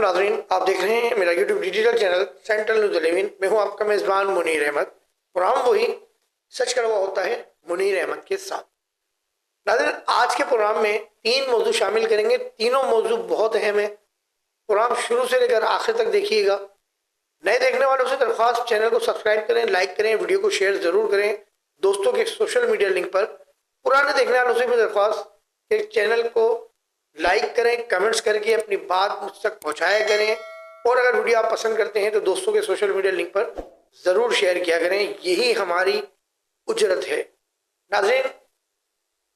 नाज़रीन, आप देख रहे हैं मेरा YouTube digital channel central news 11। मैं हूं आपका मेज़बान मुनीर अहमद। प्रोग्राम वही सच कड़वा होता है मुनीर अहमद के साथ। नाज़रीन, आज के प्रोग्राम में 3 मौजू शामिल करेंगे। तीनों मौजू बहुत अहम है। प्रोग्राम शुरू से लेकर आखिर तक देखिएगा। नए देखने वालों से दरख्वास्त, चैनल को सब्सक्राइब करें, लाइक करें, वीडियो को शेयर ज़रूर करें दोस्तों के सोशल मीडिया लिंक पर। पुराने देखने वालों से भी दरख्वास्त कि चैनल को लाइक करें, कमेंट्स करके अपनी बात मुझ तक पहुंचाया करें। और अगर वीडियो आप पसंद करते हैं तो दोस्तों के सोशल मीडिया लिंक पर ज़रूर शेयर किया करें। यही हमारी उजरत है। नाज़रीन,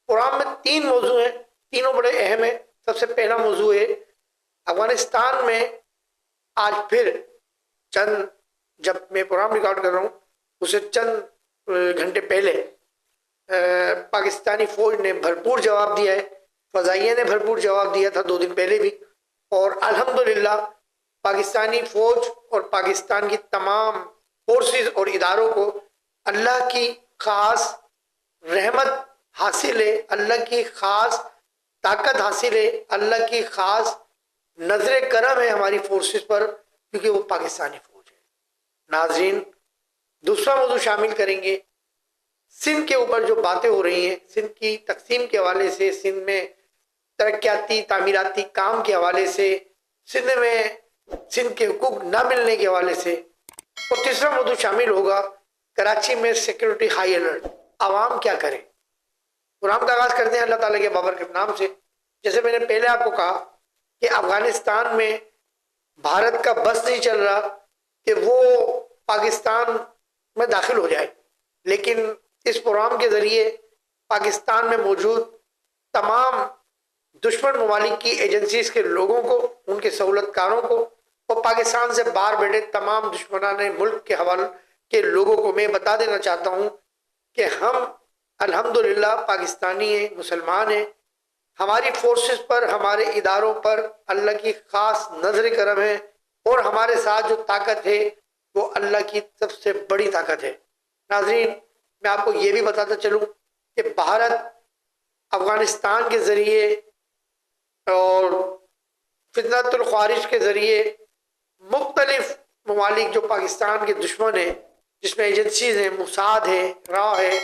प्रोग्राम में 3 मौजू हैं, तीनों बड़े अहम हैं। सबसे पहला मौजू है अफगानिस्तान में आज फिर चंद, जब मैं प्रोग्राम रिकॉर्ड कर रहा हूँ उसे चंद घंटे पहले पाकिस्तानी फौज ने भरपूर जवाब दिया है। फ़ज़ाइया ने भरपूर जवाब दिया था 2 दिन पहले भी। और अल्हम्दुलिल्लाह पाकिस्तानी फौज और पाकिस्तान की तमाम फोर्सेस और इदारों को अल्लाह की ख़ास रहमत हासिल है, अल्लाह की ख़ास ताकत हासिल है, अल्लाह की ख़ास नजर करम है हमारी फोर्सेस पर, क्योंकि वो पाकिस्तानी फौज है। नाज़रीन, दूसरा मौजू शामिल करेंगे सिंध के ऊपर जो बातें हो रही हैं, सिंध की तकसीम के हवाले से, सिंध में तरक्याती तामीराती काम के हवाले से, सिंध में सिंध के हुकूक न मिलने के हवाले से। और तीसरा मौजू शामिल होगा कराची में सिक्योरिटी हाई अलर्ट, आवाम क्या करे। प्रोग्राम का आगाज करते हैं अल्लाह ताला के बाबरकत नाम से। जैसे मैंने पहले आपको कहा कि अफगानिस्तान में भारत का बस नहीं चल रहा कि वो पाकिस्तान में दाखिल हो जाए, लेकिन इस प्रोग्राम के ज़रिए पाकिस्तान में मौजूद तमाम दुश्मन ममालिक की एजेंसीज के लोगों को, उनके सहूलतकारों को और पाकिस्तान से बाहर बैठे तमाम दुश्मनाने मुल्क के हवाले के लोगों को मैं बता देना चाहता हूँ कि हम अल्हम्दुलिल्लाह पाकिस्तानी हैं, मुसलमान हैं। हमारी फोर्सेस पर, हमारे इदारों पर अल्लाह की ख़ास नजर करम है। और हमारे साथ जो ताकत है वो अल्लाह की सबसे बड़ी ताकत है। नाज़रीन, मैं आपको ये भी बताता चलूँ कि भारत अफगानिस्तान के ज़रिए और फितनतुल ख्वारिज के ज़रिए मुख्तलिफ ममालिक जो पाकिस्तान के दुश्मन हैं, जिसमें एजेंसीज हैं, मुसाद है, रा है,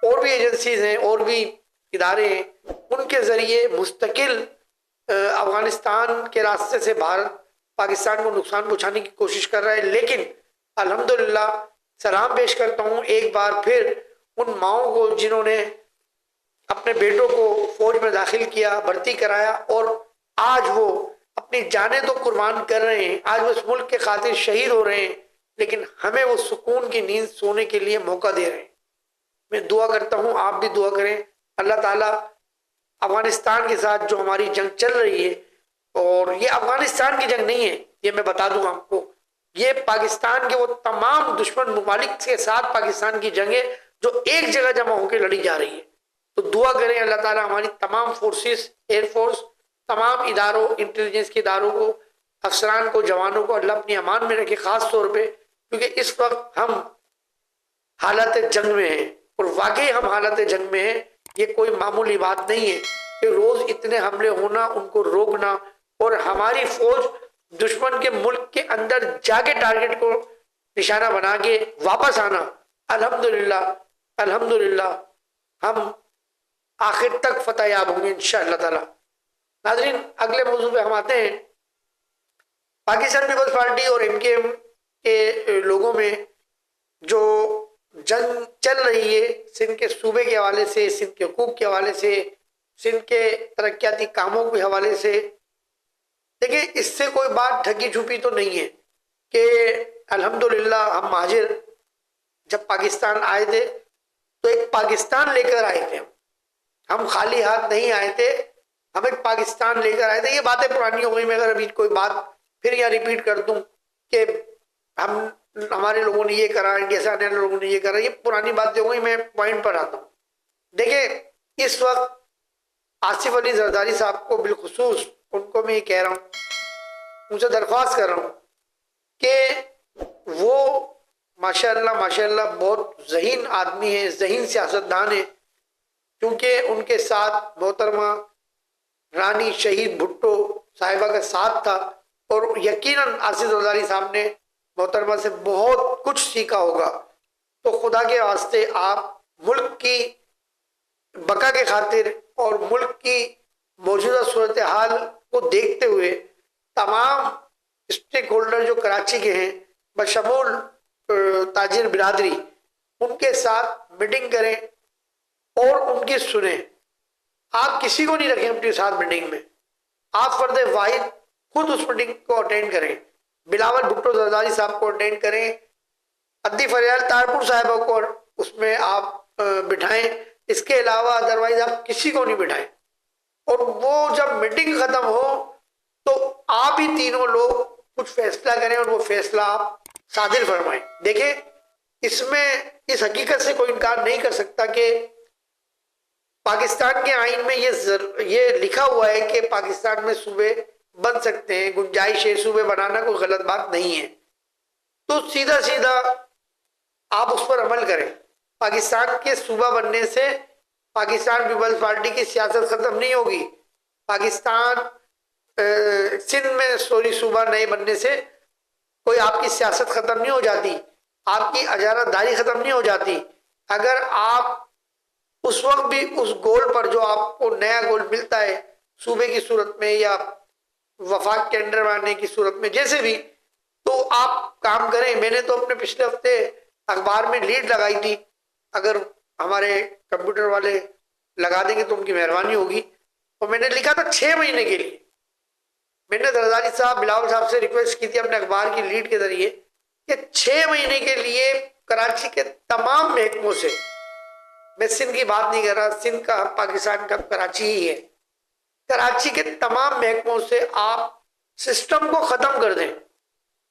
और भी एजेंसीज हैं और भी इदारे हैं, उनके ज़रिए मुस्तकिल अफगानिस्तान के रास्ते से भारत पाकिस्तान को नुकसान पहुँचाने की कोशिश कर रहा है। लेकिन अल्हम्दुलिल्लाह सलाम पेश करता हूँ एक बार फिर उन माओं को जिन्होंने अपने बेटों को फौज में दाखिल किया, भर्ती कराया और आज वो अपनी जानें तो कुर्बान कर रहे हैं, आज वो इस मुल्क के खातिर शहीद हो रहे हैं, लेकिन हमें वो सुकून की नींद सोने के लिए मौका दे रहे हैं। मैं दुआ करता हूँ, आप भी दुआ करें, अल्लाह ताला अफगानिस्तान के साथ जो हमारी जंग चल रही है, और ये अफगानिस्तान की जंग नहीं है, ये मैं बता दूं आपको, ये पाकिस्तान के वो तमाम दुश्मन ममालिक के साथ पाकिस्तान की जंग है जो एक जगह जमा होकर लड़ी जा रही है। तो दुआ करें अल्लाह ताला हमारी तमाम फोर्सेस, एयरफोर्स, तमाम इदारों, इंटेलिजेंस के इदारों को, अफसरान को, जवानों को अल्लाह अपनी अमान में रखे, ख़ास तौर पे क्योंकि इस वक्त हम हालत जंग में हैं और वाकई हम हालत जंग में हैं। ये कोई मामूली बात नहीं है कि रोज़ इतने हमले होना, उनको रोकना और हमारी फौज दुश्मन के मुल्क के अंदर जाके टारगेट को निशाना बना के वापस आना। अल्हम्दुलिल्लाह, अल्हम्दुलिल्लाह हम आखिर तक फतह याब होंगे इंशाअल्लाह ताला। नाज़रीन, अगले मौजू पे हम आते हैं। पाकिस्तान पीपल्स पार्टी और एमकेएम के लोगों में जो जंग चल रही है सिंध के सूबे के हवाले से, सिंध के हुकूक के हवाले से, सिंध के तरक्याती कामों के हवाले से, देखिए इससे कोई बात ढकी छुपी तो नहीं है कि अल्हम्दुलिल्लाह हम महाजिर जब पाकिस्तान आए थे तो एक पाकिस्तान लेकर आए थे। हम खाली हाथ नहीं आए थे, हम एक पाकिस्तान लेकर आए थे। ये बातें पुरानी हो गई। मैं अगर अभी कोई बात फिर यहाँ रिपीट कर दूं कि हमारे लोगों ने ये करा, इंडिया से आने वाले लोगों ने ये करा, ये पुरानी बातें हो गई। मैं पॉइंट पर आता हूँ। देखिए, इस वक्त आसिफ अली जरदारी साहब को बिलखुसूस उनको मैं ये कह रहा हूँ, उनसे दरख्वास्त कर रहा हूँ कि वो माशाअल्लाह माशाअल्लाह बहुत ज़हीन आदमी है, ज़हीन सियासतदान है, क्योंकि उनके साथ मोहतरमा रानी शहीद भुट्टो साहिबा का साथ था और यकीनन आसिफ जरदारी साहब ने मोहतरमा से बहुत कुछ सीखा होगा। तो खुदा के वास्ते आप मुल्क की बका के खातिर और मुल्क की मौजूदा सूरत हाल को देखते हुए तमाम स्टेक होल्डर जो कराची के हैं बशमूल ताजिर बिरादरी, उनके साथ मीटिंग करें और उनकी सुने। आप किसी को नहीं रखें अपने साथ मीटिंग में, आप फर्द वाहिद खुद उस मीटिंग को अटेंड करें। बिलावल भुट्टो जरदारी साहब को अटेंड करें, अद्दी फरियाल तारपुर साहिबा को उसमें आप बिठाएं। इसके अलावा अदरवाइज आप किसी को नहीं बिठाएं। और वो जब मीटिंग खत्म हो तो आप ही तीनों लोग कुछ फैसला करें और वो फैसला आप सादिर फरमाएं। देखें, इसमें इस हकीकत से कोई इनकार नहीं कर सकता कि पाकिस्तान के आइन में ये लिखा हुआ है कि पाकिस्तान में सूबे बन सकते हैं, गुंजाइश है, सूबे बनाना कोई गलत बात नहीं है। तो सीधा सीधा आप उस पर अमल करें। पाकिस्तान के सूबा बनने से पाकिस्तान पीपल्स पार्टी की सियासत खत्म नहीं होगी। पाकिस्तान सिंध में सूबा नए बनने से कोई आपकी सियासत खत्म नहीं हो जाती, आपकी अजारतदारी खत्म नहीं हो जाती। अगर आप उस वक्त भी उस गोल पर जो आपको नया गोल मिलता है सूबे की सूरत में या वफाक के अंडर आने की सूरत में, जैसे भी, तो आप काम करें। मैंने तो अपने पिछले हफ्ते अखबार में लीड लगाई थी, अगर हमारे कंप्यूटर वाले लगा देंगे तो उनकी मेहरबानी होगी। और मैंने लिखा था 6 महीने के लिए। मैंने जरदारी साहब बिलावल साहब से रिक्वेस्ट की थी अपने अखबार की लीड के जरिए कि 6 महीने के लिए कराची के तमाम महकमों से, मैं सिंध की बात नहीं कर रहा, सिंध का पाकिस्तान का कराची ही है, कराची के तमाम महकमों से आप सिस्टम को खत्म कर दें,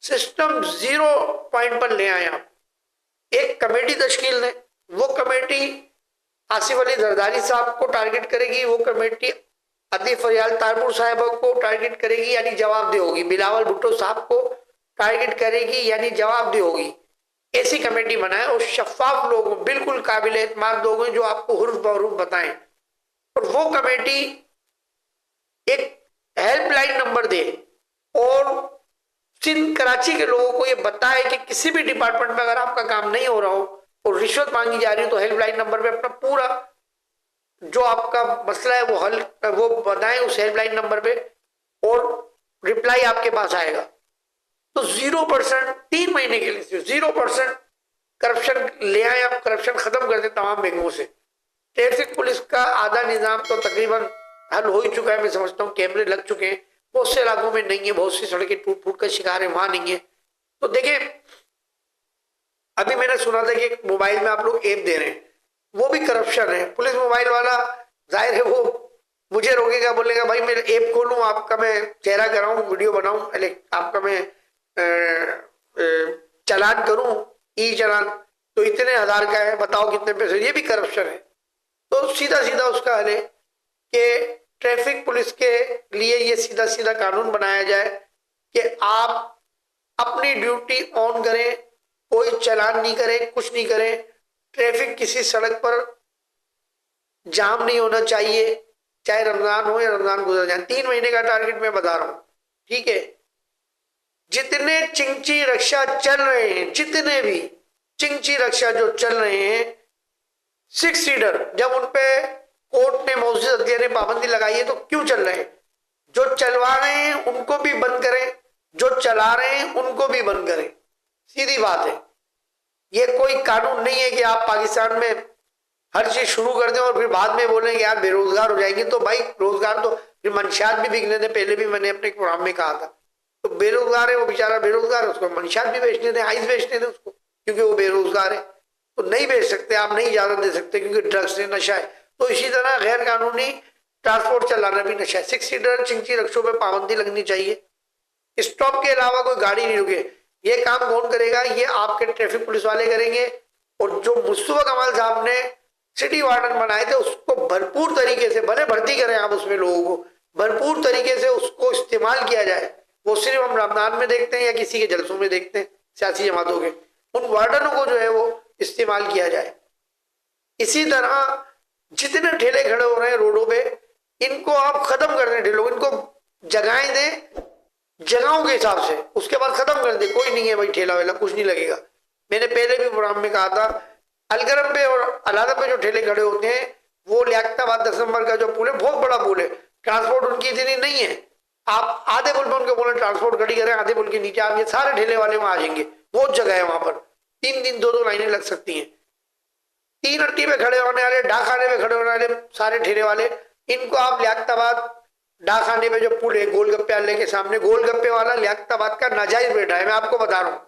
सिस्टम 0 पॉइंट पर ले आए। आप एक कमेटी तश्कील दें, वो कमेटी आसिफ अली जरदारी साहब को टारगेट करेगी, वो कमेटी अद्दी फरियाल तारपुर साहिबा को टारगेट करेगी यानी जवाबदेह होगी, बिलावल भुट्टो साहब को टारगेट करेगी यानी जवाबदेह होगी। ऐसी कमेटी बनाए और शफाफ लोग, बिल्कुल काबिल एतमाद लोग हैं जो आपको हुर्फ बहरूफ बताएं। और वो कमेटी एक हेल्पलाइन नंबर दे और सिंध कराची के लोगों को ये बताए कि किसी भी डिपार्टमेंट में अगर आपका काम नहीं हो रहा हो और रिश्वत मांगी जा रही हो तो हेल्पलाइन नंबर पे अपना पूरा जो आपका मसला है वो बताएं उस हेल्पलाइन नंबर पे और रिप्लाई आपके पास आएगा। तो 0% 3 महीने के लिए 0% करप्शन ले आए, आप करप्शन खत्म कर दें तमाम महकमों से। ट्रैफिक पुलिस का आधा निजाम तो तकरीबन हल हो ही चुका है, मैं समझता हूँ, कैमरे लग चुके हैं, बहुत से इलाकों में नहीं है, बहुत सी सड़कें टूट फूट का शिकार है, वहां नहीं है। तो देखिए, अभी मैंने सुना था कि मोबाइल में आप लोग ऐप दे रहे हैं, वो भी करप्शन है। पुलिस मोबाइल वाला जाहिर है वो मुझे रोकेगा, बोलेगा भाई मैं ऐप खोलूं, आपका मैं चेहरा कराऊं, वीडियो बनाऊं, आपका मैं चालान करूं, ई चालान, तो इतने हजार का है, बताओ कितने पैसे, ये भी करप्शन है। तो सीधा सीधा उसका हल है कि ट्रैफिक पुलिस के लिए ये सीधा सीधा कानून बनाया जाए कि आप अपनी ड्यूटी ऑन करें, कोई चालान नहीं करें, कुछ नहीं करें। ट्रैफिक किसी सड़क पर जाम नहीं होना चाहिए, चाहे रमजान हो या रमजान गुजर जाए। 3 महीने का टारगेट मैं बता रहा हूं, ठीक है। जितने चिंची रक्षा चल रहे हैं, जितने भी चिंची रक्षा जो चल रहे हैं 6 सीटर, जब उनपे कोर्ट ने मौजूदा अदालत ने पाबंदी लगाई है तो क्यों चल रहे हैं? जो चलवा रहे हैं उनको भी बंद करें, जो चला रहे हैं उनको भी बंद करें। सीधी बात है, ये कोई कानून नहीं है कि आप पाकिस्तान में हर चीज शुरू कर दें और फिर बाद में बोलेंगे यार बेरोजगार हो जाएंगे। तो भाई रोजगार तो फिर मंशियात भी बिकने दें, पहले भी मैंने अपने प्रोग्राम में कहा था। तो बेरोजगार है वो बेचारा, बेरोजगार है, उसको मंशियात भी बेचने दें, आइस बेचने दें उसको, क्योंकि वो बेरोजगार है। तो नहीं बेच सकते आप, नहीं इजाजत दे सकते क्योंकि ड्रग्स है, नशा है। तो इसी तरह गैर कानूनी ट्रांसपोर्ट चलाना भी नशा है। 6 सीटर चिंची रक्षों पर पाबंदी लगनी चाहिए, स्टॉप के अलावा कोई गाड़ी नहीं रुके। ये काम कौन करेगा? ये आपके ट्रैफिक पुलिस वाले करेंगे। और जो मुस्तफा कमाल साहब ने सिटी वार्डन बनाए थे उसको भरपूर तरीके से, भले भर्ती करें आप उसमें लोगों को, भरपूर तरीके से उसको इस्तेमाल किया जाए। वो सिर्फ हम रमजान में देखते हैं या किसी के जलसों में देखते हैं सियासी जमातों के, उन वार्डनों को जो है वो इस्तेमाल किया जाए। इसी तरह जितने ठेले खड़े हो रहे हैं रोडों पे, इनको आप खत्म कर दें, ठेलों, इनको जगाएं दें जगहों के हिसाब से, उसके बाद खत्म कर दे, कोई नहीं है भाई ठेला वेला, कुछ नहीं लगेगा। मैंने पहले भी प्रोग्राम में कहा था, अलगरम पे और अलादम पे जो ठेले खड़े होते हैं, वो लियाकताबाद 10 नंबर का जो पुल है बहुत बड़ा पुल है, ट्रांसपोर्ट उनकी इतनी नहीं है। आप आधे पुल पर उनको बोले ट्रांसपोर्ट खड़ी करें, आधे पुल के नीचे आप ये सारे ठेले वाले वहां आ जाएंगे, बहुत जगह है वहां पर, 3 दिन 2-2 लाइनें लग सकती हैं। 3 अट्टी में खड़े होने वाले, डाकखाने में खड़े होने वाले सारे ठेले वाले, इनको आप लियाकताबाद डाकखाने में जो पुल है गोलगप्पे वाले के सामने, गोलगप्पे वाला लियाकताबाद का नाजायज बैठा है, मैं आपको बता रहा हूं,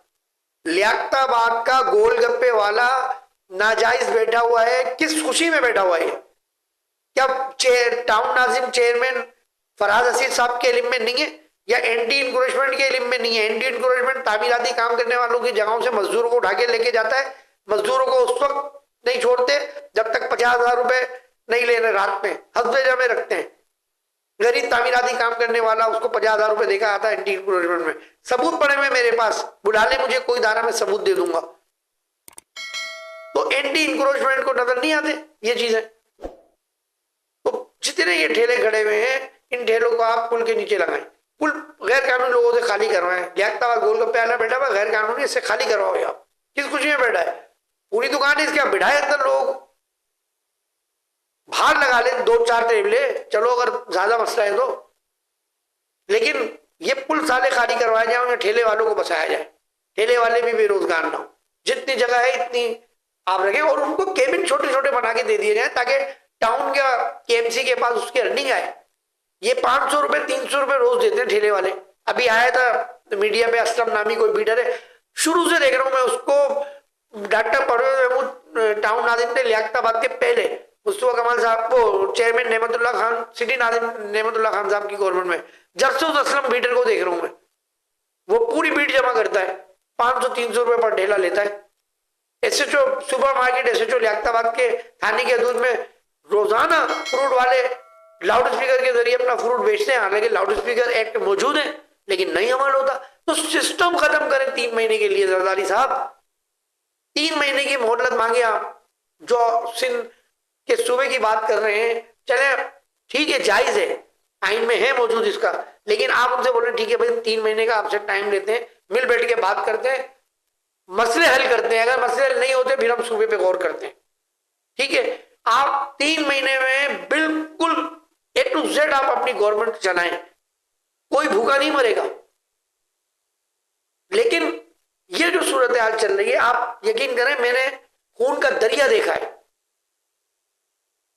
लियाकताबाद का गोलगप्पे वाला नाजायज बैठा हुआ है। किस खुशी में बैठा हुआ है? क्या टाउन नाजिम चेयरमैन फरहाद हसीद साहब के इल्म में नहीं है, या एंटी इंक्रोचमेंट के इल्म में नहीं है? एंटी इंक्रोचमेंट तामीराती काम करने वालों की जगहों से मजदूरों को उठा के लेके जाता है, मजदूरों को उस वक्त नहीं छोड़ते जब तक 50,000 रुपए नहीं ले रहे, रात में हफ्ते में रखते हैं। गरीब तामीराती काम करने वाला, उसको 50,000 रुपए देखा आता है एंटी इंक्रोचमेंट में। सबूत पड़े हुए मेरे पास, बुला ले मुझे कोई दारा, में सबूत दे दूंगा। तो एंटी इंक्रोचमेंट को नजर नहीं आते ये चीजें। तो जितने ये ठेले खड़े हुए हैं, इन ठेलों को आप पुल के नीचे लगाएं, पुल गैर कानूनी लोगों से खाली करवाएं। लियाकताबाद गोलगप्पे वाला बैठा हुआ गैर कानूनी, इससे खाली करवाओ। आप किस खुशी में बैठा है? पूरी दुकान है इसके, बिठाए अंदर लोग, बाहर लगा ले 2-4 टेबले, चलो अगर ज्यादा मसला है तो। लेकिन ये पुल साले खाली करवाए जाए, उन्हें ठेले वालों को बचाया जाए, ठेले वाले भी बेरोजगार ना हो। जितनी जगह है इतनी आप रखें, और उनको केबिन छोटे छोटे बना के दे दिए जाए, ताकि टाउन का केएमसी के पास उसकी अर्निंग आए। ये 500 रुपए 300 रुपए रोज देते हैं ठेले वाले। अभी आया था मीडिया पे, असलम नामी कोई बीडर है, शुरू से देख रहा हूं मैं उसको, डॉक्टर परवेज महमूद टाउन नाजिम ने लियाकताबाद के पहले मुस्तफा कमाल साहब को, चेयरमैन नेमतुल्लाह खान, सिटी नाजिम नेमतुल्लाह खान साहब की गवर्नमेंट में, जब से उस असलम बीडर को देख रहा हूं मैं, वो पूरी बीट जमा करता है, 500-300 रुपए पर ढेला लेता है। SHO super market, SHO Liaquatabad के थाने के हदूद में रोजाना फ्रूट वाले लाउड स्पीकर के जरिए अपना फ्रूट बेचते हैं। हालांकि लाउड स्पीकर एक्ट मौजूद है लेकिन नहीं अमल होता। तो सिस्टम खत्म करें 3 महीने के लिए जरदारी साहब, 3 महीने की मोहलत मांगे आप। जो सिंध के सूबे की बात कर रहे हैं, चले ठीक है, जायज है, आइन में है मौजूद इसका, लेकिन आप उनसे बोले ठीक है भाई 3 महीने का आपसे टाइम लेते हैं, मिल बैठ के बात करते हैं, मसले हल करते हैं। अगर मसले हल नहीं होते फिर हम सूबे पे गौर करते हैं, ठीक है। आप 3 महीने में बिल्कुल A to Z आप अपनी गवर्नमेंट चलाएं, कोई भूखा नहीं मरेगा। लेकिन ये जो सूरत हाल चल रही है, आप यकीन करें, मैंने खून का दरिया देखा है।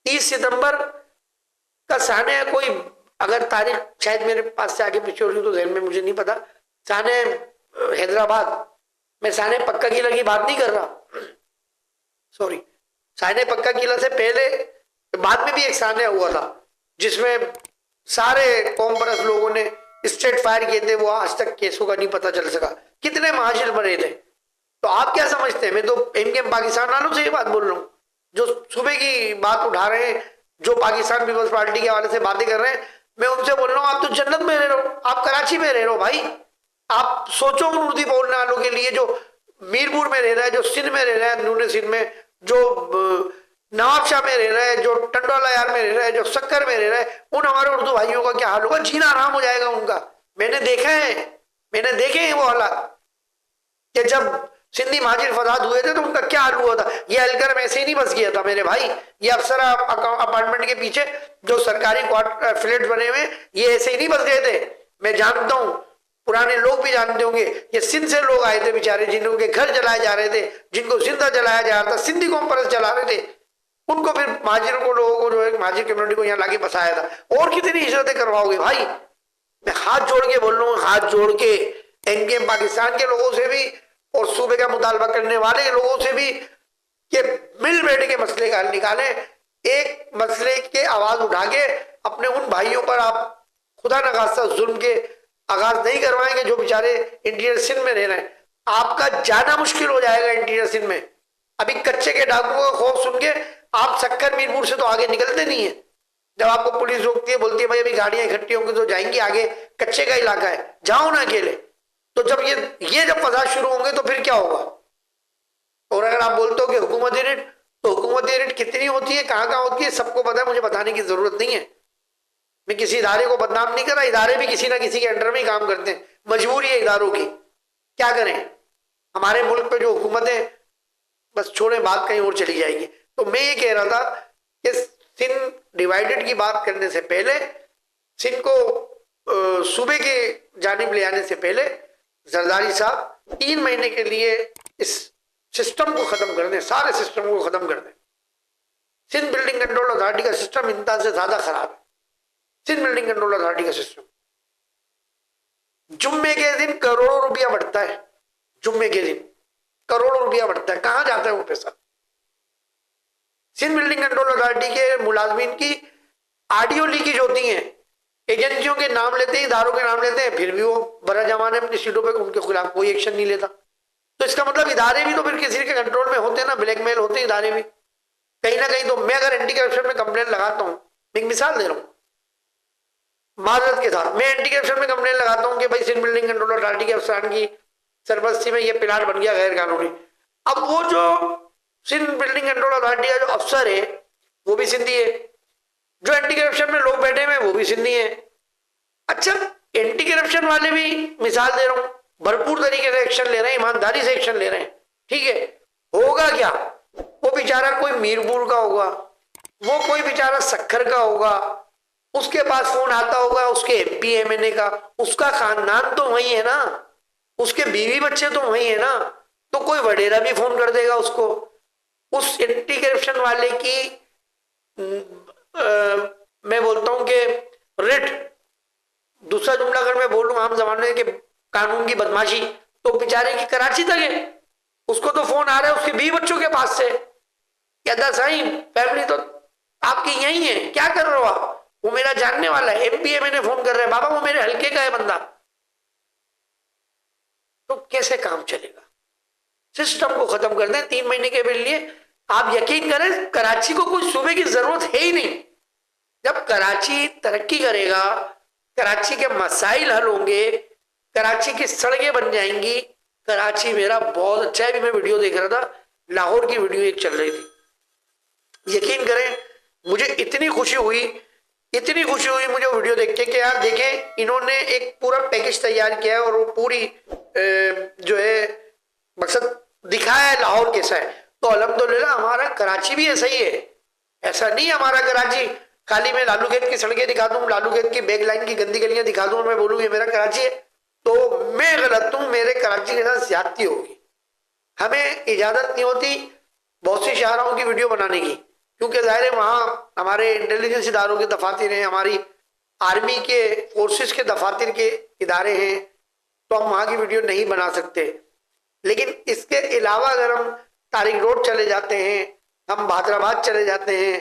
30 सितंबर का साने है, कोई अगर तारीख शायद मेरे पास से आगे पीछे हो रही तो जहन में मुझे नहीं पता, साने हैदराबाद, मैं साने पक्का किला की बात नहीं कर रहा, सॉरी, साने पक्का किला से पहले बाद में भी एक साने हुआ था जिसमें सारे कौम परस्त लोगों ने स्ट्रेट फायर किए थे, वो आज तक केसों का नहीं पता चल सका, कितने महाजिर बने थे। तो आप क्या समझते हैं, मैं तो एमकेएम पाकिस्तान वालों से ये बात बोल रहा हूँ, जो सुबह की बात उठा रहे हैं, जो पाकिस्तान पीपल्स पार्टी के हवाले से बातें कर रहे हैं, मैं उनसे बोल रहा हूँ आप तो जन्नत में रह रहे हो, आप कराची में रह रहे हो भाई। आप सोचो उन उर्दू बोलने वालों के लिए जो मीरपुर में रह रहा है, जो सिंध में रह रहा है, नूने सिंध में, जो नवाबशाह में रह रहा है, जो टंडोला यार में रह रहा है, जो सक्कर में रह रहा है, उन हमारे उर्दू भाइयों का क्या हाल होगा? जीना आराम हो जाएगा उनका। मैंने देखे हैं वो हालात कि जब सिंधी महाजिर फसाद हुए थे तो उनका क्या हाल हुआ था। ये अलकर ऐसे ही नहीं बस गया था मेरे भाई, ये अफसरा अपार्टमेंट के पीछे जो सरकारी फ्लैट बने हुए, ये ऐसे ही नहीं बस गए थे। मैं जानता हूँ, पुराने लोग भी जानते होंगे, ये सिंध से लोग आए थे बेचारे, जिनको के घर जलाए जा रहे थे, जिनको जिंदा जलाया जा रहा था, सिंधी कौम परस्त जला रहे थे, उनको फिर महाजिरों को, लोगों को, जो है महाजिर कम्युनिटी को यहाँ लाके बसाया था। और कितनी हिजरतें करवाओगे भाई? मैं हाथ जोड़ के बोल रहा हूँ, हाथ जोड़ के एमकेएम पाकिस्तान के लोगों से भी और सूबे का मुतालबा करने वाले लोगों से भी कि मिल बैठ के मसले का हल निकालें। एक मसले के आवाज उठा के अपने उन भाइयों पर आप खुदा न खास्ता जुल्म के आगाज नहीं करवाएंगे जो बेचारे इंटीरियर सिंध में रह रहे हैं। आपका जाना मुश्किल हो जाएगा इंटीरियर सिंध में। अभी कच्चे के डाकुओं का खौफ सुन के आप सक्कर मीरपुर से तो आगे निकलते नहीं है। जब आपको पुलिस रोकती है, बोलती है भाई अभी गाड़ियां इकट्ठी होंगी तो जाएंगी आगे, कच्चे का इलाका है, जाओ ना अकेले। तो जब ये जब फसाद शुरू होंगे तो फिर क्या होगा? और अगर आप बोलते हो कि हुकूमती रेट, तो हुकूमती रेट कितनी होती है, कहाँ कहाँ होती है, सबको पता है, मुझे बताने की जरूरत नहीं है। मैं किसी इदारे को बदनाम नहीं कर रहा, इदारे भी किसी ना किसी के अंडर में ही काम करते हैं, मजबूरी है इदारों की, क्या करें। हमारे मुल्क पे जो हुकूमत है, बस छोड़े, बात कहीं और चली जाएगी। तो मैं ये कह रहा था कि सिंध डिवाइडेड की बात करने से पहले, सिंध को सूबे के जानिब ले आने से पहले जरदारी साहब 3 महीने के लिए इस सिस्टम को खत्म कर दें, सारे सिस्टम को खत्म कर दें। सिंध बिल्डिंग कंट्रोल अथॉरिटी का सिस्टम इंतहा से ज्यादा खराब है। सिंध बिल्डिंग कंट्रोल अथॉरिटी का सिस्टम जुम्मे के दिन करोड़ों रुपया बढ़ता है, जुम्मे के दिन करोड़ों रुपया बढ़ता है, कहां जाता है वो पैसा। सिंध बिल्डिंग कंट्रोल अथॉरिटी के मुलाजमीन की ऑडियो लीकेज होती है, एजेंसियों के नाम लेते हैं, इदारों के नाम लेते हैं, फिर भी वो बड़ा जमाने में अपनी सीटों पे उनके खिलाफ कोई एक्शन नहीं लेता। तो इसका मतलब इदारे भी तो फिर किसी के कंट्रोल में होते हैं ना, ब्लैकमेल होते हैं इदारे भी कहीं ना कहीं। तो मैं अगर एंटी करप्शन में कंप्लेन लगाता हूँ, एक मिसाल दे रहा हूँ माजरत के साथ, मैं एंटी करप्शन में कंप्लेन लगाता हूँ कि भाई सिंध बिल्डिंग कंट्रोल अथॉरिटी के अफसरान की सरबस्ती में ये प्लाट बन गया गैर कानूनी। अब वो जो सिंध बिल्डिंग कंट्रोल अथॉरिटी का जो अफसर है वो भी सिंधी है, जो एंटी करप्शन में लोग बैठे हुए वो भी सिंधी है। अच्छा, एंटी करप्शन वाले भी, मिसाल दे रहा हूं, भरपूर तरीके से एक्शन ले रहे हैं, ईमानदारी से एक्शन ले रहे हैं, ठीक है। होगा क्या, वो बेचारा कोई मीरपुर का होगा, वो कोई बेचारा सक्खर का होगा, उसके पास फोन आता होगा उसके एमपी एमएनए का, उसका खानदान तो वही है ना, उसके बीवी बच्चे तो वही है ना, तो कोई वडेरा भी फोन कर देगा उसको। उस एंटी करप्शन वाले की मैं बोलता हूं कि रिट, दूसरा जुमला अगर मैं बोलूं आम जमाने के कानून की बदमाशी, तो बेचारे की कराची तक है, उसको तो फोन आ रहा है उसके 20 बच्चों के पास से, कहता साईं फैमिली तो आपकी यही है, क्या कर रहे हो आप, वो मेरा जानने वाला है, एमपीए मैंने फोन कर रहे हैं, बाबा वो मेरे हल्के का है बंदा। तो कैसे काम चलेगा। सिस्टम को खत्म कर दें 3 महीने के लिए। आप यकीन करें कराची को कोई सूबे की जरूरत है ही नहीं। जब कराची तरक्की करेगा, कराची के मसाइल हल होंगे, कराची की सड़कें बन जाएंगी, कराची मेरा बहुत अच्छा है। भी मैं वीडियो देख रहा था, लाहौर की वीडियो एक चल रही थी, यकीन करें मुझे इतनी खुशी हुई मुझे वीडियो देख के कि यार देखें इन्होंने एक पूरा पैकेज तैयार किया है और वो पूरी जो है मकसद दिखाया है लाहौर कैसा है। तो अल्हम्दुलिल्लाह हमारा कराची भी ऐसा ही है, ऐसा नहीं हमारा कराची खाली मैं लालू खेत की सड़कें दिखा दूं, लालू खेत की बैक लाइन की गंदी गलियां दिखा दूं और मैं बोलूँ ये मेरा कराची है, तो मैं गलत हूं, मेरे कराची के साथ ज्यादती होगी। हमें इजाजत नहीं होती बहुत सी शाहराओं की वीडियो बनाने की, क्योंकि जाहिर है वहां हमारे इंटेलिजेंस इदारों के दफातर हैं, हमारी आर्मी के फोर्सेस के दफातर के इदारे हैं, तो हम वहां की वीडियो नहीं बना सकते। लेकिन इसके अलावा अगर हम तारिक रोड चले जाते हैं, हम बहादुराबाद चले जाते हैं,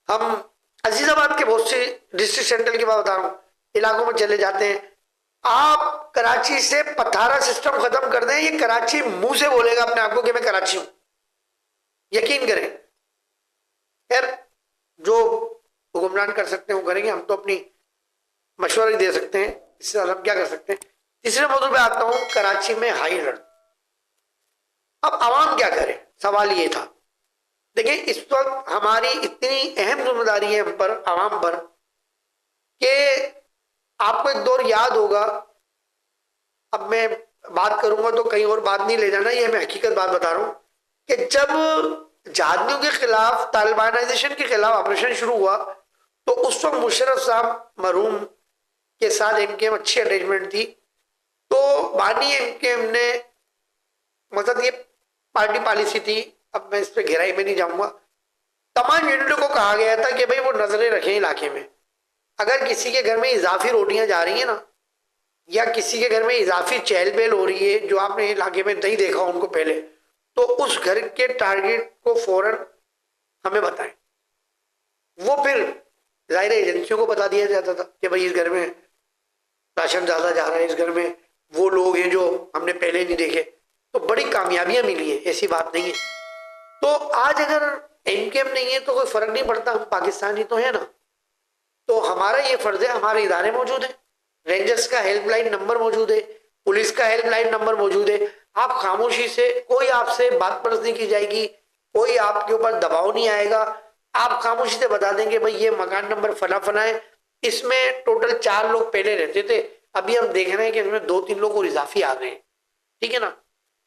हम अजीजाबाद के बहुत से डिस्ट्रिक्ट सेंट्रल की बात बता रहा हूँ इलाकों में चले जाते हैं, आप कराची से पथारा सिस्टम खत्म कर दें, ये कराची मुंह से बोलेगा अपने आप को कि मैं कराची हूं, यकीन करें। यार जो हुक्मरान कर सकते हैं वो करेंगे, हम तो अपनी मशवरा ही दे सकते हैं, इससे हम क्या कर सकते हैं। तीसरे मौजूद पे आता हूं, कराची में हाई अलर्ट। अब आवाम क्या करे, सवाल ये था। देखिए इस वक्त हमारी इतनी अहम जिम्मेदारी है हम पर, आवाम पर, कि आपको एक दौर याद होगा, अब मैं बात करूंगा तो कहीं और बात नहीं ले जाना, ये मैं हकीकत बात बता रहा हूं कि जब जहादियों के खिलाफ, तालिबानाइजेशन के खिलाफ ऑपरेशन शुरू हुआ, तो उस वक्त मुशर्रफ साहब मरहूम के साथ इनके अच्छी अटैचमेंट थी, तो बानी इनके ने मतलब ये पार्टी पॉलिसी थी, अब मैं इस पर गहराई में नहीं जाऊंगा, तमाम यूनिटों को कहा गया था कि भाई वो नजरें रखें इलाके में, अगर किसी के घर में इजाफी रोटियां जा रही है ना, या किसी के घर में इजाफी चहल पहल हो रही है जो आपने इलाके में नहीं देखा उनको पहले, तो उस घर के टारगेट को फौरन हमें बताएं। वो फिर जाहिर एजेंसियों को बता दिया जाता था कि भाई इस घर में राशन ज्यादा जा रहा है, इस घर में वो लोग हैं जो हमने पहले नहीं देखे, तो बड़ी कामयाबियां मिली है, ऐसी बात नहीं है। तो आज अगर एमकेएम नहीं है तो कोई फर्क नहीं पड़ता, हम पाकिस्तानी तो है ना, तो हमारा ये फर्ज है, हमारे इदारे मौजूद है, रेंजर्स का हेल्पलाइन नंबर मौजूद है, पुलिस का हेल्पलाइन नंबर मौजूद है, आप खामोशी से, कोई आपसे बात परस नहीं की जाएगी, कोई आपके ऊपर दबाव नहीं आएगा, आप खामोशी से बता देंगे भाई ये मकान नंबर फला फला है, इसमें टोटल 4 लोग पहले रहते थे, अभी हम देख रहे हैं कि इसमें 2-3 लोग और इजाफी आ गए हैं, ठीक है ना।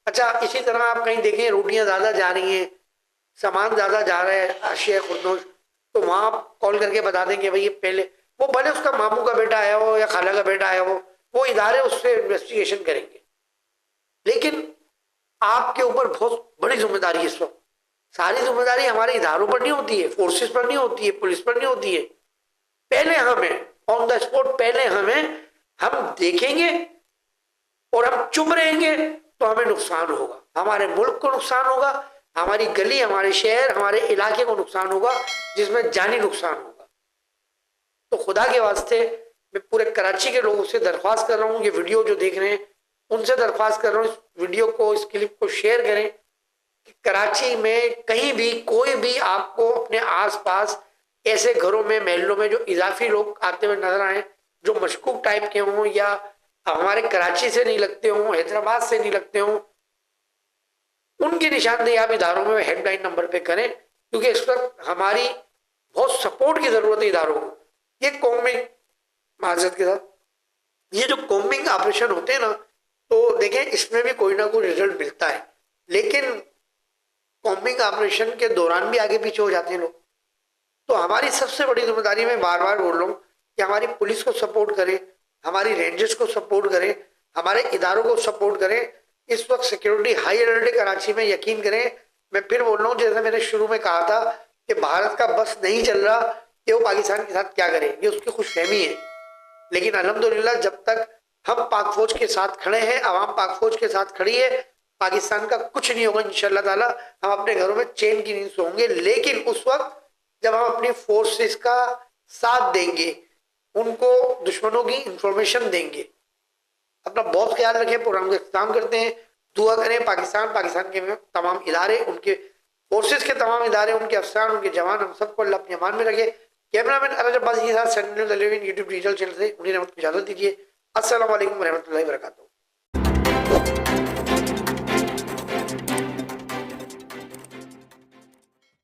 अच्छा, इसी तरह आप कहीं देखें रोटियां ज्यादा जा रही हैं, सामान ज्यादा जा रहा है, अशिया खुरदोश, तो वहां कॉल करके बता दें कि भाई ये पहले, वो भले उसका मामू का बेटा आया हो या खाला का बेटा आया हो, वो इदारे उससे इन्वेस्टिगेशन करेंगे। लेकिन आपके ऊपर बहुत बड़ी जिम्मेदारी है इस वक्त। सारी जिम्मेदारी हमारे इदारों पर नहीं होती है, फोर्सेस पर नहीं होती है, पुलिस पर नहीं होती है। पहले हमें ऑन द स्पॉट, पहले हमें, हम देखेंगे और हम चुप रहेंगे तो हमें नुकसान होगा, हमारे मुल्क को नुकसान होगा, हमारी गली, हमारे शहर, हमारे इलाके को नुकसान होगा, जिसमें जानी नुकसान होगा। तो खुदा के वास्ते मैं पूरे कराची के लोगों से दरख्वास्त कर रहा हूँ, ये वीडियो जो देख रहे हैं उनसे दरख्वास्त कर रहा हूँ, इस वीडियो को, इस क्लिप को शेयर करें कि कराची में कहीं भी कोई भी आपको अपने आसपास ऐसे घरों में, महलों में जो इजाफी लोग आते हुए नजर आए, जो मशकूक टाइप के हों या हमारे कराची से नहीं लगते हों, हैदराबाद से नहीं लगते हों, उनकी निशानदेही आप इदारों में हेल्पलाइन नंबर पे करें, क्योंकि इस वक्त हमारी बहुत सपोर्ट की जरूरत है इदारों को। ये कॉम्बिंग, माजरत के साथ, ये जो कॉम्बिंग ऑपरेशन होते हैं ना, तो देखें इसमें भी कोई ना कोई रिजल्ट मिलता है, लेकिन कॉम्बिंग ऑपरेशन के दौरान भी आगे पीछे हो जाते हैं लोग। तो हमारी सबसे बड़ी जिम्मेदारी, मैं बार बार बोल रहा हूँ कि हमारी पुलिस को सपोर्ट करें, हमारी रेंजर्स को सपोर्ट करें, हमारे इदारों को सपोर्ट करें। इस वक्त सिक्योरिटी हाई अलर्ट है कराची में, यकीन करें। मैं फिर बोल रहा हूँ, जैसे मैंने शुरू में कहा था कि भारत का बस नहीं चल रहा कि वो पाकिस्तान के साथ क्या करे, ये उसकी खुशफहमी है। लेकिन अल्हम्दुलिल्लाह जब तक हम पाक फौज के साथ खड़े हैं, अवाम पाक फौज के साथ खड़ी है, पाकिस्तान का कुछ नहीं होगा इंशाल्लाह ताला। हम अपने घरों में चैन की नींद सोएंगे। लेकिन उस वक्त जब हम अपनी फोर्सेस का साथ देंगे, उनको दुश्मनों की इंफॉर्मेशन देंगे। अपना बहुत ख्याल रखें। प्रोग्राम का इख्तिताम करते हैं। दुआ करें पाकिस्तान के तमाम इदारे, उनके फोर्सेस के तमाम इदारे, उनके अफसरान, उनके जवान, हम सबको अल्लाह अपने अमान में रखे। कैमरामैन अरज अब्बासी के साथ सेंटिनल यूट्यूब डिजिटल चैनल से उन्हें रहमत की इजाजत दीजिए। अस्सलाम वालेकुम रहमतुल्लाहि व बरकातहू।